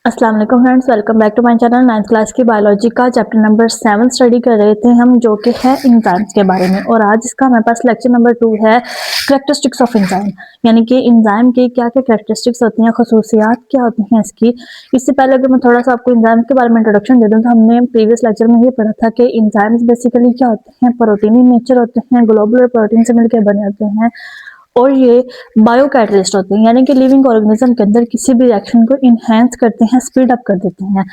अस्सलाम वालेकुम friends, welcome back to my channel. 9th class की बायोलॉजी का चैप्टर नंबर 7 स्टडी कर रहे थे हम, जो कि है एंजाइम्स के बारे में। और आज इसका हमारे पास लेक्चर नंबर 2 है कैरेक्टरिस्टिक्स ऑफ एंजाइम, यानी कि एंजाइम की क्या क्या कैरेक्टरिस्टिक्स होती हैं, खसूसियात क्या होती हैं इसकी। इससे पहले अगर मैं थोड़ा सा आपको एंजाइम के बारे में इंट्रोडक्शन दे दूं, तो हमने प्रीवियस लेक्चर में ये पढ़ा था कि एंजाइम्स बेसिकली क्या होते हैं, प्रोटीन इन नेचर होते हैं, ग्लोबुलर प्रोटीन से मिलकर बने होते हैं और ये बायो कैटलिस्ट होते हैं, यानी कि लिविंग ऑर्गेनिज्म के अंदर किसी भी रिएक्शन को इनहेंस करते हैं, स्पीड अप कर देते हैं।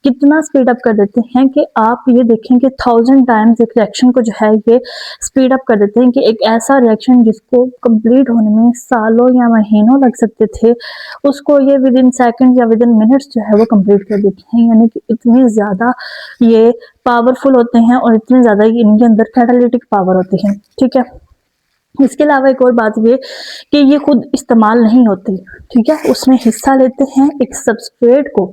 कितना स्पीड अप कर देते हैं कि आप ये देखें कि 1000 टाइम्स एक रिएक्शन को जो है ये स्पीड अप कर देते हैं, कि एक ऐसा रिएक्शन जिसको कंप्लीट होने में सालों या महीनों लग सकते थे, उसको ये विद इन सेकंड या विद इन मिनट्स जो है वो कंप्लीट कर देते हैं। यानी कि इतनी ज्यादा ये पावरफुल होते हैं और इतने ज्यादा इनके अंदर कैटालिटिक पावर होती है। ठीक है, इसके अलावा एक और बात ये कि ये खुद इस्तेमाल नहीं होती, ठीक है, उसमें हिस्सा लेते हैं एक सबस्ट्रेट को,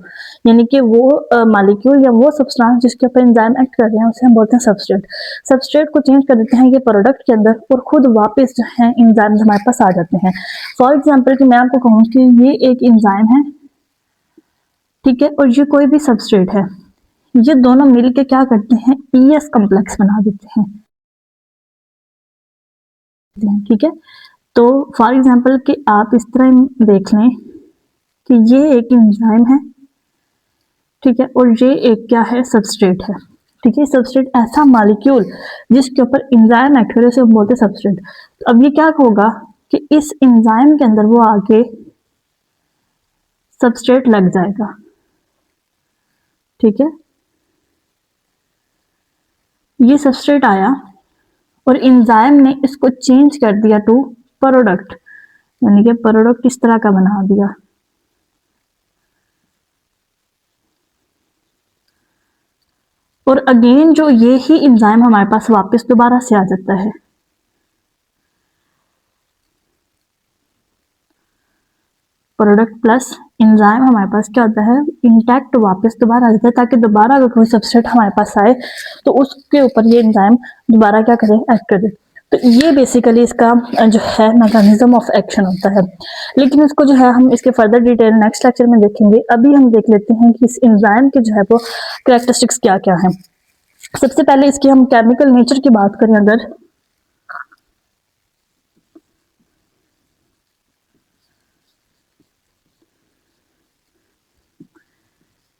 यानी कि वो मॉलिक्यूल या वो सब्सटेंस जिसके ऊपर एंजाइम एक्ट कर रहे हैं उसे हम बोलते हैं सबस्ट्रेट। सबस्ट्रेट को चेंज कर देते हैं ये प्रोडक्ट के अंदर और खुद वापस जो है एंजाइम्स हमारे पास आ जाते हैं। फॉर एग्जाम्पल कि मैं आपको कहूँ कि ये एक एंजाइम है, ठीक है, और ये कोई भी सबस्ट्रेट है, ये दोनों मिलके क्या करते हैं, ES कॉम्प्लेक्स बना देते हैं। ठीक है, तो फॉर एग्जाम्पल कि आप इस तरह देख लें कि ये एक एंजाइम है, ठीक है, और ये एक क्या है, सबस्ट्रेट है। ठीक है, सबस्ट्रेट ऐसा मॉलिक्यूल जिसके ऊपर एंजाइम एक्ट करे उसे हम बोलते हैं सबस्ट्रेट। तो अब ये क्या होगा कि इस एंजाइम के अंदर वो आगे सबस्ट्रेट लग जाएगा। ठीक है, ये सबस्ट्रेट आया और एंजाइम ने इसको चेंज कर दिया टू प्रोडक्ट, यानी कि प्रोडक्ट इस तरह का बना दिया। और अगेन जो ये ही एंजाइम हमारे पास वापस दोबारा से आ जाता है। प्रोडक्ट प्लस एंजाइम हमारे पास क्या होता है, इंटैक्ट वापस दोबारा आ जाता है, ताकि दोबारा अगर कोई सबस्ट्रेट हमारे पास आए तो उसके ऊपर ये एंजाइम दोबारा क्या करे, एक्ट करे। तो ये बेसिकली इसका जो है मैकेनिज्म ऑफ एक्शन होता है। लेकिन इसको जो है हम इसके फर्दर डिटेल नेक्स्ट लेक्चर में देखेंगे। अभी हम देख लेते हैं कि इस एंजाइम के जो है वो कैरेक्टरिस्टिक्स क्या क्या है। सबसे पहले इसकी हम केमिकल नेचर की बात करें, अगर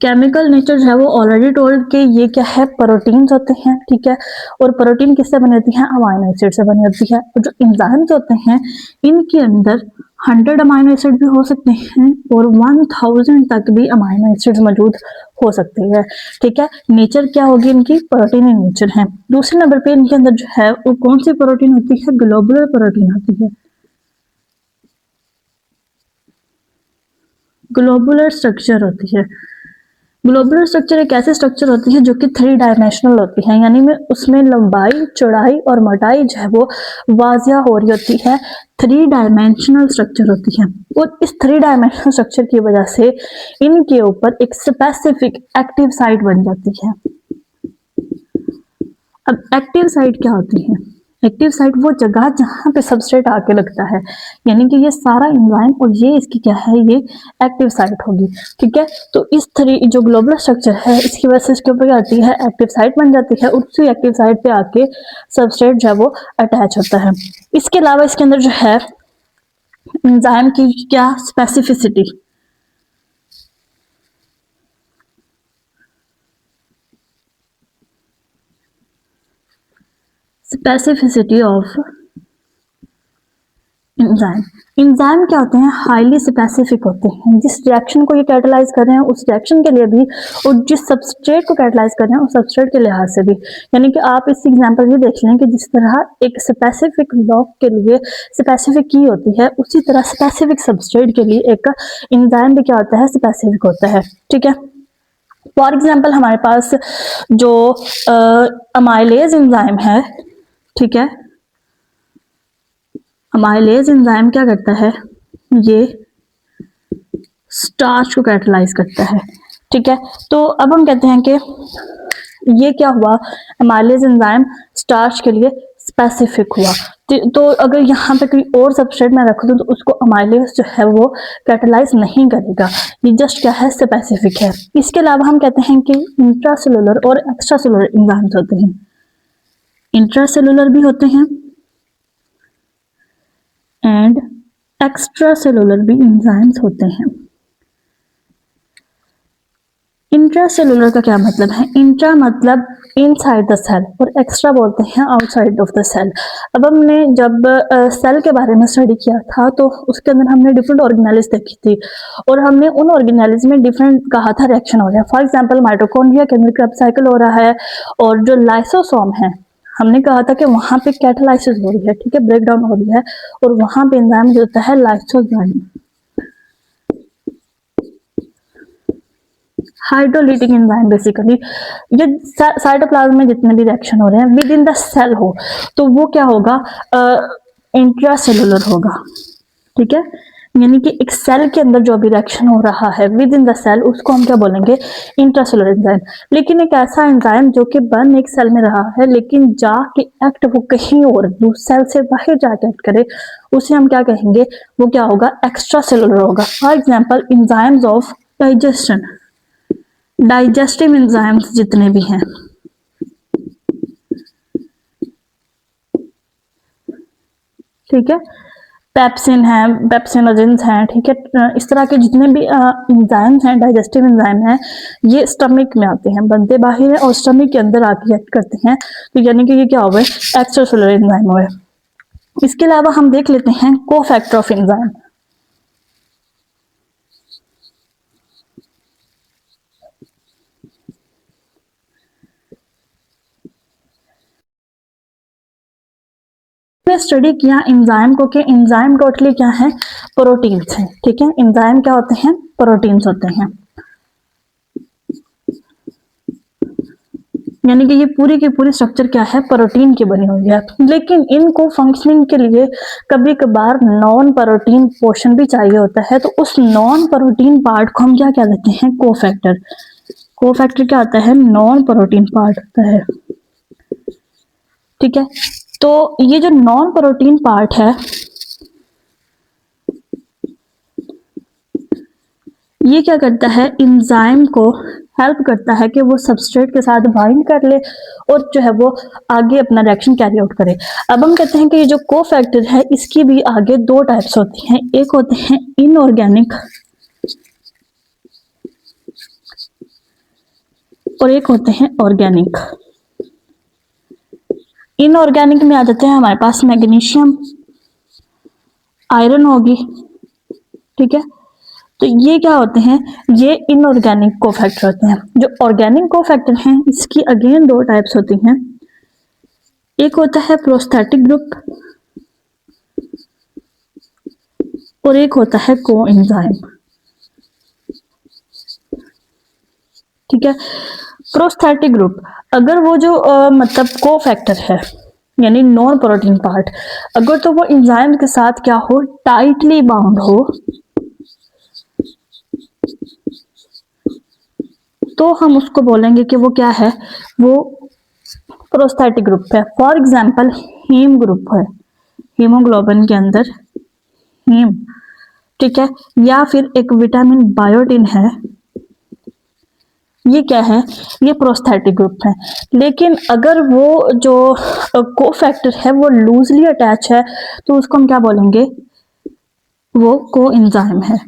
केमिकल नेचर जो है वो ऑलरेडी टोल्ड कि ये क्या है, प्रोटीन्स होते हैं। ठीक है, और प्रोटीन किससे बनी होती है, अमाइनो एसिड से बनी होती है। और जो एंजाइम्स होते हैं इनके अंदर 100 अमाइनो एसिड भी हो सकते हैं और 1000 तक भी अमाइनो एसिड मौजूद हो सकते हैं। ठीक है, नेचर क्या होगी इनकी, प्रोटीन इन नेचर है। दूसरे नंबर पे इनके अंदर जो है वो कौन सी प्रोटीन होती है, ग्लोबुलर प्रोटीन होती है। ग्लोबुलर स्ट्रक्चर होती है। ग्लोबुलर स्ट्रक्चर एक ऐसी स्ट्रक्चर होती है जो कि 3 डायमेंशनल होती है, यानी में उसमें लंबाई, चौड़ाई और मोटाई जो है वो वाजिया हो रही होती है। 3 डायमेंशनल स्ट्रक्चर होती है और इस 3 डायमेंशनल स्ट्रक्चर की वजह से इनके ऊपर एक स्पेसिफिक एक्टिव साइट बन जाती है। अब एक्टिव साइट क्या होती है, एक्टिव साइट वो जगह जहां पे सबस्ट्रेट आके लगता है, यानी कि ये सारा एंजाइम और ये इसकी क्या है, ये एक्टिव साइट होगी। ठीक है, तो इस तरह जो ग्लोबुलर स्ट्रक्चर है इसकी वजह से इसके ऊपर आती है, एक्टिव साइट बन जाती है, उसी एक्टिव साइट पे आके सबस्ट्रेट जो है वो अटैच होता है। इसके अलावा इसके अंदर जो है एंजाइम की क्या specificity, specificity of enzyme. Enzyme क्या होते हैं, हाईली स्पेसिफिक होते हैं। जिस रिएक्शन को ये कैटालाइज कर रहे हैं उस रिएक्शन के लिए भी, और जिस सबस्ट्रेट को कैटालाइज कर रहे हैं उस सबस्ट्रेट के लिहाज से भी। यानी कि आप इस एग्जांपल ये देख लें कि जिस तरह एक स्पेसिफिक लॉक के लिए स्पेसिफिक की होती है, उसी तरह स्पेसिफिक सबस्ट्रेट के लिए एक एंजाइम भी क्या होता है, स्पेसिफिक होता है। ठीक है, फॉर एग्जाम्पल हमारे पास जो अमाइलेज एंजाइम है, ठीक है, अमाइलेज एंजाइम क्या करता है, ये स्टार्च को कैटालाइज करता है। ठीक है, तो अब हम कहते हैं कि ये क्या हुआ, अमाइलेज एंजाइम स्टार्च के लिए स्पेसिफिक हुआ। तो अगर यहाँ पे कोई और सबस्ट्रेट मैं रख दूँ तो उसको अमाइलेज जो है वो कैटालाइज नहीं करेगा। ये जस्ट क्या है, स्पेसिफिक है। इसके अलावा हम कहते हैं कि इंट्रासेलुलर और एक्स्ट्रासेलुलर एंजाइम्स होते हैं। इंट्रासेलुलर भी होते हैं एंड एक्स्ट्रासेलुलर भी एंजाइम्स होते हैं। इंट्रासेलुलर का क्या मतलब है? इंट्रा मतलब इनसाइड द सेल और एक्स्ट्रा बोलते हैं आउटसाइड ऑफ द सेल। अब हमने जब सेल के बारे में स्टडी किया था तो उसके अंदर हमने डिफरेंट ऑर्गेनेल्स देखी थी और हमने उन ऑर्गेनेल्स में डिफरेंट कहा था रिएक्शन हो रहा है। फॉर एग्जांपल माइटोकॉन्ड्रिया के अंदर क्रेब्स साइकिल हो रहा है और जो लाइसोसोम है हमने कहा था कि वहां पे कैटालाइसिस हो रही है, ठीक है, ब्रेकडाउन हो रही है और वहां पे एंजाइम जो होता है लाइसोजाइम, हाइड्रोलिटिक एंजाइम। बेसिकली ये साइटोप्लाज्म में जितने भी रिएक्शन हो रहे हैं विद इन द सेल हो तो वो क्या होगा, इंट्रासेलुलर होगा, ठीक है। यानी कि एक सेल के अंदर जो भी रिएक्शन हो रहा है विद इन द सेल उसको हम क्या बोलेंगे, इंट्रासेलुलर एंजाइम। लेकिन एक ऐसा एंजाइम जो कि बन एक सेल में रहा है लेकिन जाके एक्ट वो कहीं और सेल से बाहर जाके एक्ट करे उसे हम क्या कहेंगे, वो क्या होगा, एक्स्ट्रा सेलुलर होगा। For example enzymes of digestion, digestive enzymes जितने भी हैं, ठीक है, पेप्सिन है, पेप्सिनोजेंस हैं, ठीक है, इस तरह के जितने भी एंजाइम्स हैं, डाइजेस्टिव एंजाइम हैं, ये स्टमक में आते हैं, बनते बाहर है और स्टमक के अंदर आके एक्ट करते हैं। तो यानी कि ये क्या हुआ, एक्स्ट्रासेलुलर एंजाइम हुआ। इसके अलावा हम देख लेते हैं कोफैक्टर ऑफ एंजाइम। स्टडी किया एंजाइम को कि एंजाइम टोटली क्या है, प्रोटीन्स हैं, ठीक है। एंजाइम क्या होते हैं, प्रोटीन्स होते हैं। यानी कि ये पूरी की पूरी स्ट्रक्चर क्या है, प्रोटीन की बनी हुई है। लेकिन इनको फंक्शनिंग के लिए कभी कभार नॉन प्रोटीन पोर्शन भी चाहिए होता है तो उस नॉन प्रोटीन पार्ट को हम क्या कह देते हैं, कोफैक्टर। कोफैक्टर क्या होता है, नॉन प्रोटीन पार्ट होता है, ठीक है। तो ये जो नॉन प्रोटीन पार्ट है ये क्या करता है, एंजाइम को हेल्प करता है कि वो सबस्ट्रेट के साथ बाइंड कर ले और जो है वो आगे अपना रिएक्शन कैरी आउट करे। अब हम कहते हैं कि ये जो कोफैक्टर है इसकी भी आगे दो टाइप्स होती हैं, एक होते हैं इनऑर्गेनिक और एक होते हैं ऑर्गेनिक। इनऑर्गेनिक में आ जाते हैं हमारे पास मैग्नीशियम, आयरन होगी, ठीक है। तो ये क्या होते हैं, ये इनऑर्गेनिक कोफैक्टर होते हैं। जो ऑर्गेनिक कोफैक्टर हैं इसकी अगेन दो टाइप्स होती हैं, एक होता है प्रोस्थेटिक ग्रुप और एक होता है कोएंजाइम, ठीक है। प्रोस्थेटिक ग्रुप अगर वो जो मतलब कोफैक्टर है यानी नॉन प्रोटीन पार्ट अगर तो वो एंजाइम के साथ क्या हो, टाइटली बाउंड हो तो हम उसको बोलेंगे कि वो क्या है, वो प्रोस्थेटिक ग्रुप है। फॉर एग्जांपल हीम ग्रुप है, हीमोग्लोबिन के अंदर हीम, ठीक है, या फिर एक विटामिन बायोटिन है, ये क्या है, ये प्रोस्थेटिक ग्रुप है। लेकिन अगर वो जो कोफैक्टर है वो लूजली अटैच है तो उसको हम क्या बोलेंगे, वो कोएंजाइम है।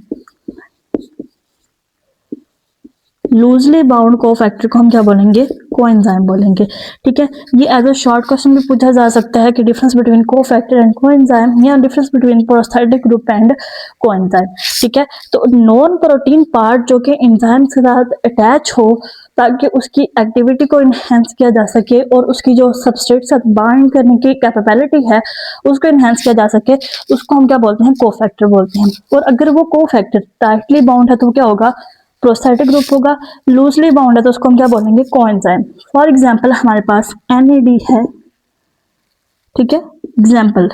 लूजली बाउंड कोफैक्टर को हम क्या बोलेंगे, कोएंजाइम बोलेंगे, ठीक है। ये एज अ शॉर्ट क्वेश्चन भी पूछा जा सकता है कि difference between cofactor and coenzyme या difference between prosthetic group and coenzyme, ठीक है। तो नॉन प्रोटीन पार्ट जो कि एंजाइम के साथ अटैच हो ताकि उसकी एक्टिविटी को इनहेंस किया जा सके और उसकी जो सबस्ट्रेट साथ बाइंड करने की कैपेबिलिटी है उसको इनहेंस किया जा सके, उसको हम क्या बोलते हैं, कोफैक्टर बोलते हैं। और अगर वो कोफैक्टर टाइटली बाउंड है तो क्या होगा, प्रोस्थेटिक ग्रुप होगा। लूजली बाउंड है तो उसको हम क्या बोलेंगे, कोएंजाइम। फॉर एग्जांपल हमारे पास NAD है, ठीक है, एग्जांपल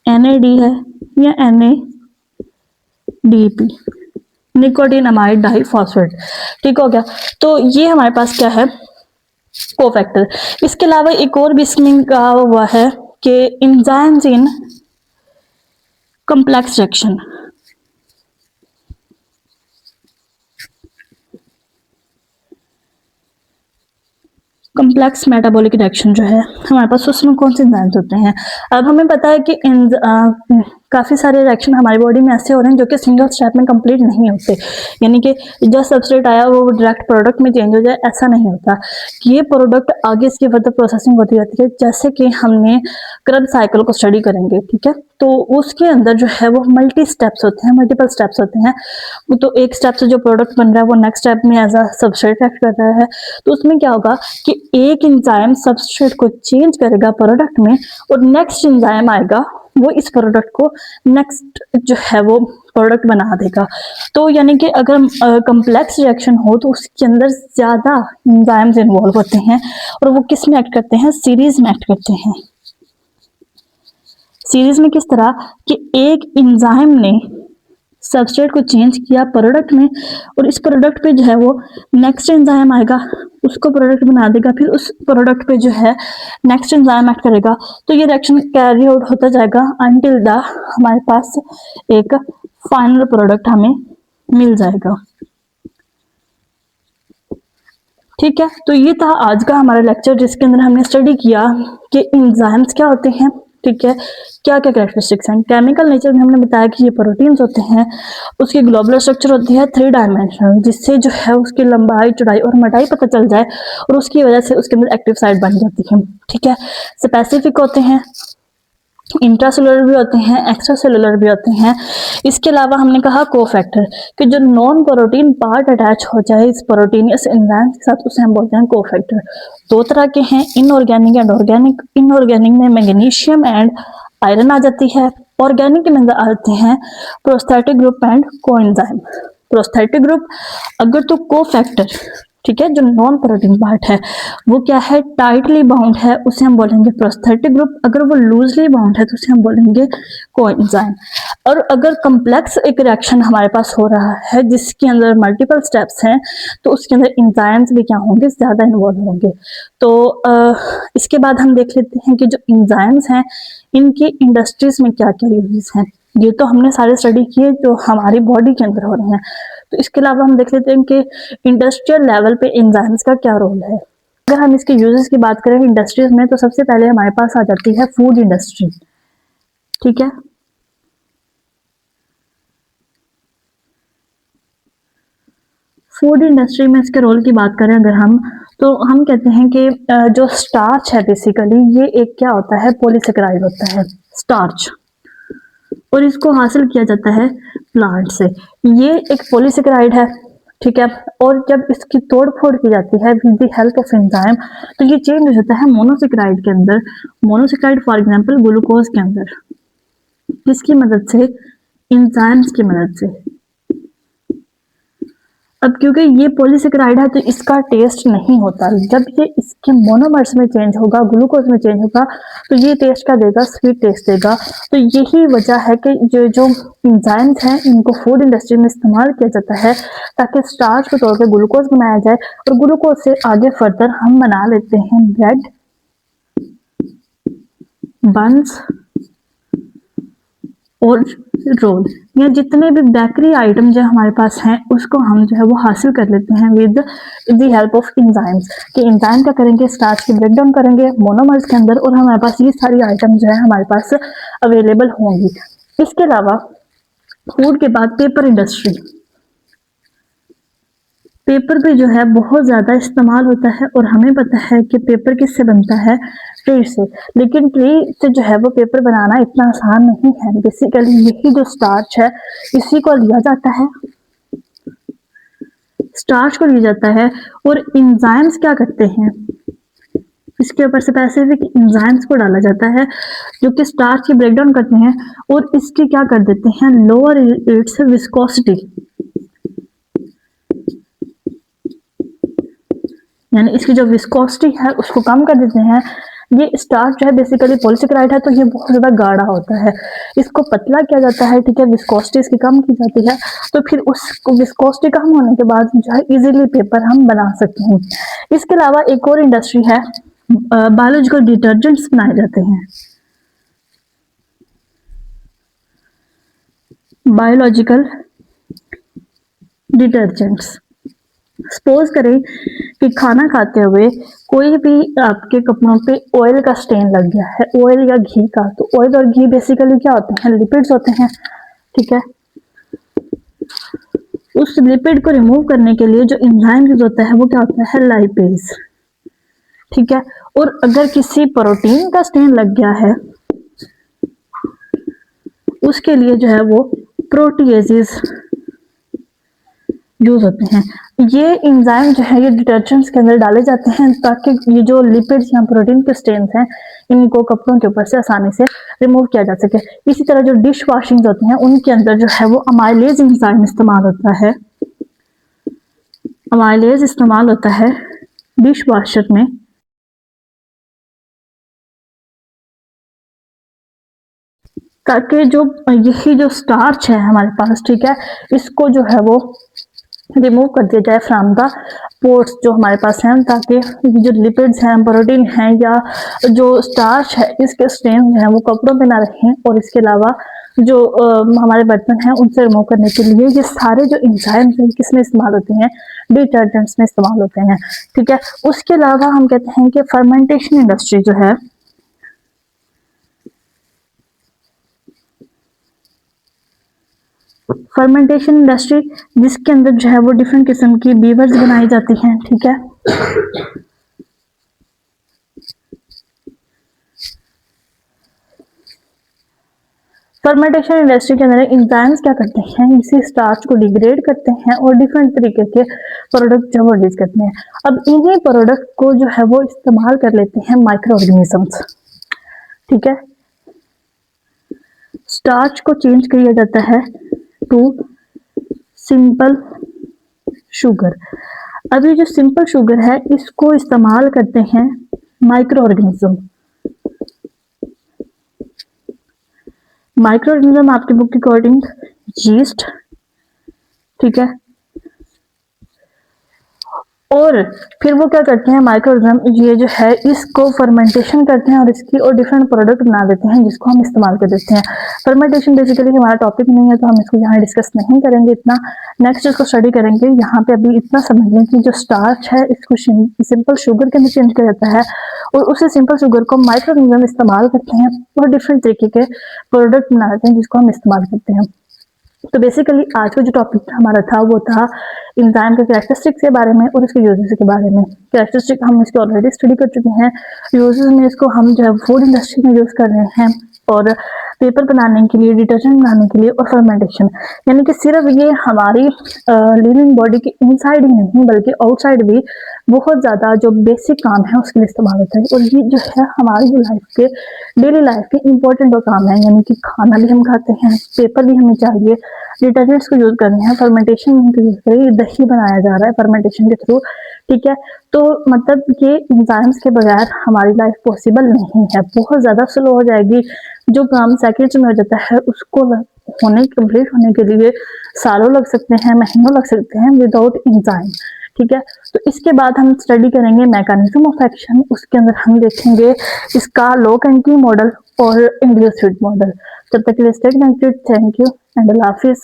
NAD है या NADP, निकोटीन अमाइड डाइफॉस्फेट, ठीक हो गया। तो ये हमारे पास क्या है, कोफैक्टर। इसके अलावा एक और भी इसमें कहा हुआ है कि enzymes in complex reaction, complex metabolic reaction जो है हमारे पास, उसमें कौन से एंजाइम्स होते हैं। अब हमें पता है कि काफ़ी सारे रिएक्शन हमारी बॉडी में ऐसे हो रहे हैं जो कि सिंगल स्टेप में कंप्लीट नहीं होते, यानी कि जो सबस्ट्रेट आया वो डायरेक्ट प्रोडक्ट में चेंज हो जाए, ऐसा नहीं होता कि ये प्रोडक्ट आगे इसकी फर्दर प्रोसेसिंग होती रहती है। जैसे कि हमने क्रब साइकिल को स्टडी करेंगे, ठीक है, तो उसके अंदर जो है वो मल्टी स्टेप्स होते हैं, मल्टीपल स्टेप्स होते हैं। तो एक स्टेप से जो प्रोडक्ट बन रहा है वो नेक्स्ट स्टेप में एज अ सबस्ट्रेट एक्ट कर रहा है। तो उसमें क्या होगा कि एक एंजाइम सबस्ट्रेट को चेंज करेगा प्रोडक्ट में, और नेक्स्ट एंजाइम आएगा वो इस प्रोडक्ट को नेक्स्ट जो है वो प्रोडक्ट बना देगा। तो यानी कि अगर कम्प्लेक्स रिएक्शन हो तो उसके अंदर ज्यादा एंजाइम्स इन्वॉल्व होते हैं, और वो किस में एक्ट करते हैं, सीरीज में एक्ट करते हैं। सीरीज में किस तरह कि एक एंजाइम ने सबस्ट्रेट को चेंज किया प्रोडक्ट में, और इस प्रोडक्ट पे जो है वो नेक्स्ट एंजाइम आएगा, उसको प्रोडक्ट बना देगा, फिर उस प्रोडक्ट पे जो है नेक्स्ट एंजाइम एक्ट करेगा। तो ये रिएक्शन कैरी आउट होता जाएगा अंटिल द हमारे पास एक फाइनल प्रोडक्ट हमें मिल जाएगा। ठीक है, तो ये था आज का हमारा लेक्चर जिसके अंदर हमने स्टडी किया कि एंजाइम्स क्या होते हैं, ठीक है, क्या क्या कैरेक्टरिस्टिक्स हैं। केमिकल नेचर में हमने बताया कि ये प्रोटीन्स होते हैं, उसकी ग्लोबुलर स्ट्रक्चर होती है 3 डायमेंशनल, जिससे जो है उसकी लंबाई चौड़ाई और मोटाई पता चल जाए, और उसकी वजह से उसके अंदर एक्टिव साइट बन जाती है। ठीक है, स्पेसिफिक होते हैं, इंट्रासेलुलर भी होते हैं, एक्स्ट्रा सेलुलर भी होते हैं। इसके अलावा हमने कहा कोफैक्टर कि जो नॉन प्रोटीन पार्ट अटैच हो जाए इस प्रोटीनियस एंजाइम के साथ, उसे हम बोलते हैं कोफैक्टर। 2 तरह के हैं, इनऑर्गेनिक एंड ऑर्गेनिक। इनऑर्गेनिक में मैग्नीशियम एंड आयरन आ जाती है, ऑर्गेनिक के अंदर आते हैं prosthetic group and coenzyme. Prosthetic group अगर तो कोफैक्टर, ठीक है, जो नॉन प्रोटीन पार्ट है वो क्या है, टाइटली बाउंड है, उसे हम बोलेंगे प्रोस्थेटिक ग्रुप। अगर वो लूजली बाउंड है तो उसे हम बोलेंगे कोएंजाइम। और अगर कम्प्लेक्स एक रिएक्शन हमारे पास हो रहा है जिसके अंदर मल्टीपल स्टेप्स हैं, तो उसके अंदर एंजाइम्स भी क्या होंगे, ज्यादा इन्वॉल्व होंगे। तो इसके बाद हम देख लेते हैं कि जो एंजाइम्स हैं इनकी इंडस्ट्रीज में क्या क्या यूजेस हैं। ये तो हमने सारे स्टडी किए जो हमारी बॉडी के अंदर हो रहे हैं, तो इसके अलावा हम देख लेते हैं कि इंडस्ट्रियल लेवल पे एंजाइम्स का क्या रोल है। अगर हम इसके यूजेस की बात करें इंडस्ट्रीज में, तो सबसे पहले हमारे पास आ जाती है फूड इंडस्ट्री। ठीक है, फूड इंडस्ट्री में इसके रोल की बात करें अगर हम, तो हम कहते हैं कि जो स्टार्च है बेसिकली ये एक क्या होता है, पॉलीसेकेराइड होता है स्टार्च, और इसको हासिल किया जाता है प्लांट से। ये एक पॉलीसेकेराइड है, ठीक है, और जब इसकी तोड़ फोड़ की जाती है with the help of enzyme, तो ये चेंज हो जाता है मोनोसेकेराइड के अंदर। मोनोसेकेराइड फॉर एग्जांपल ग्लूकोज के अंदर, किसकी मदद से, एंजाइम्स की मदद से। अब क्योंकि ये पॉलीसेकेराइड है तो इसका टेस्ट नहीं होता, जब ये इसके मोनोमर्स में चेंज होगा, ग्लूकोज में चेंज होगा, तो ये टेस्ट का देगा, स्वीट टेस्ट देगा। तो यही वजह है कि जो एंजाइम्स हैं इनको फूड इंडस्ट्री में इस्तेमाल किया जाता है ताकि स्टार्च को तोड़कर ग्लूकोज बनाया जाए, और ग्लूकोज से आगे फर्दर हम बना लेते हैं ब्रेड, बंस और रोल, या जितने भी बेकरी आइटम जो हमारे पास हैं उसको हम जो है वो हासिल कर लेते हैं with the help of enzymes. कि एंजाइम क्या करेंगे, स्टार्च की ब्रेक डाउन करेंगे मोनोमर्स के अंदर, और हमारे पास ये सारी आइटम जो है हमारे पास अवेलेबल होंगी। इसके अलावा फूड के बाद पेपर इंडस्ट्री, पेपर पे जो है बहुत ज़्यादा इस्तेमाल होता है, और हमें पता है कि पेपर किससे बनता है, ट्री से। लेकिन ट्री से जो है वो पेपर बनाना इतना आसान नहीं है। बेसिकली यही जो स्टार्च है इसी को लिया जाता है, स्टार्च को लिया जाता है, और एंजाइम्स क्या करते हैं, इसके ऊपर स्पेसिफिक एंजाइम्स को डाला जाता है जो कि स्टार्च की ब्रेकडाउन करते हैं, और इसकी क्या कर देते हैं, लोअर इट्स विस्कोसिटी, यानी इसकी जो विस्कोसिटी है उसको कम कर देते हैं, ये स्टार्च जो है बेसिकली पॉलीसेकेराइड है, तो ये बहुत ज़्यादा गाढ़ा होता है, इसको पतला किया जाता है, ठीक है, विस्कोसिटी इसकी कम की जाती है, तो फिर उस विस्कोसिटी कम होने के बाद जो है इजीली पेपर हम बना सकते हैं। इसके अलावा एक और इंडस्ट्री है, बायोलॉजिकल डिटर्जेंट्स बनाए जाते हैं। बायोलॉजिकल डिटर्जेंट्स, सपोज करें कि खाना खाते हुए कोई भी आपके कपड़ों पे ऑयल का स्टेन लग गया है, ऑयल या घी का, तो ऑयल और घी बेसिकली क्या होते हैं, लिपिड्स होते हैं, ठीक है। उस लिपिड को रिमूव करने के लिए जो एंजाइम यूज होता है वो क्या होता है, लाइपेज, ठीक है। और अगर किसी प्रोटीन का स्टेन लग गया है उसके लिए जो है वो प्रोटीएजेस यूज होते हैं। ये एंजाइम जो है ये डिटर्जेंट्स के अंदर डाले जाते हैं ताकि ये जो लिपिड्स या प्रोटीन के स्टेन्स हैं इनको कपड़ों के ऊपर से आसानी से रिमूव किया जा सके। इसी तरह जो डिश वॉशिंग होते हैं उनके अंदर जो है वो अमाइलेज एंजाइम इस्तेमाल होता है, अमाइलेज इस्तेमाल होता है डिश वॉशर में, ताकि जो यही जो स्टार्च है हमारे पास, ठीक है, इसको जो है वो रिमूव कर दिया जाए फ्रॉम द पोर्स जो हमारे पास हैं, ताकि जो लिपिड्स हैं, प्रोटीन हैं या जो स्टार्च है इसके स्टेन जो है वो कपड़ों पे ना रहें। और इसके अलावा जो हमारे बर्तन हैं उनसे रिमूव करने के लिए ये सारे जो एंजाइम्स हैं किसमें इस्तेमाल होते हैं, डिटर्जेंट्स में इस्तेमाल होते हैं, ठीक है। उसके अलावा हम कहते हैं कि फर्मेंटेशन इंडस्ट्री जो है, फर्मेंटेशन इंडस्ट्री जिसके अंदर जो है वो डिफरेंट किस्म की बीवर्स बनाई जाती हैं, ठीक है। फर्मेंटेशन इंडस्ट्री के अंदर एंजाइम्स क्या करते हैं, इसी स्टार्च को डिग्रेड करते हैं और डिफरेंट तरीके के प्रोडक्ट जो रिलीज करते हैं। अब इन्हीं प्रोडक्ट को जो है वो इस्तेमाल कर लेते हैं माइक्रो ऑर्गेनिजम्स, ठीक है। स्टार्च को चेंज किया जाता है टू सिंपल शुगर। अब ये जो सिंपल शुगर है इसको इस्तेमाल करते हैं माइक्रो ऑर्गेनिज्म। माइक्रो ऑर्गेनिज्म आपकी बुक के अकॉर्डिंग यीस्ट, ठीक है। और फिर वो क्या करते हैं माइक्रो ऑर्गेनिज्म, ये जो है इसको फर्मेंटेशन करते हैं और इसकी और डिफरेंट प्रोडक्ट बना देते हैं जिसको हम इस्तेमाल कर देते हैं। फर्मेंटेशन बेसिकली हमारा टॉपिक नहीं है तो हम इसको यहाँ डिस्कस नहीं करेंगे इतना, नेक्स्ट इसको स्टडी करेंगे। यहाँ पे अभी इतना समझ लें कि जो स्टार्च है इसको सिंपल शुगर के अंदर चेंज किया जाता है और उसी सिंपल शुगर को माइक्रो ऑर्गेनिज्म इस्तेमाल करते हैं और डिफरेंट तरीके के प्रोडक्ट बना देते हैं जिसको हम इस्तेमाल करते हैं। तो बेसिकली आज का जो टॉपिक हमारा था वो था एंजाइम के कैरेक्टरिस्टिक्स के बारे में और इसके यूजेस के बारे में। कैरेक्टरिस्टिक हम इसके ऑलरेडी स्टडी कर चुके हैं, यूजेस में इसको हम जो है फूड इंडस्ट्री में यूज कर रहे हैं और पेपर बनाने के लिए, डिटर्जेंट बनाने के लिए और फर्मेंटेशन, यानी कि सिर्फ ये हमारी लिविंग बॉडी के इनसाइड ही नहीं बल्कि आउटसाइड भी बहुत ज़्यादा जो बेसिक काम है उसके लिए इस्तेमाल होता है। और ये जो है हमारी लाइफ के डेली लाइफ के इंपॉर्टेंट काम है, यानी कि खाना भी हम खाते हैं, पेपर भी हमें चाहिए, डिटर्जेंट्स को यूज कर रहे हैं, फर्मेंटेशन यूज कर रहे हैं, दही बनाया जा रहा है फर्मेंटेशन के थ्रू, ठीक है। तो मतलब ये एंजाइम्स के बगैर हमारी लाइफ पॉसिबल नहीं है, बहुत ज़्यादा स्लो हो जाएगी। जो काम सेकंड्स में हो जाता है उसको कंप्लीट होने के लिए सालों लग सकते हैं, महीनों लग सकते हैं विदाउट एंजाइम, ठीक है। तो इसके बाद हम स्टडी करेंगे मैकेनिज्म ऑफ एक्शन, उसके अंदर हम देखेंगे इसका लॉक एंड की मॉडल और इंड्यूस्ड मॉडल। तब तक के लिए stay connected, thank you and Allah Hafiz.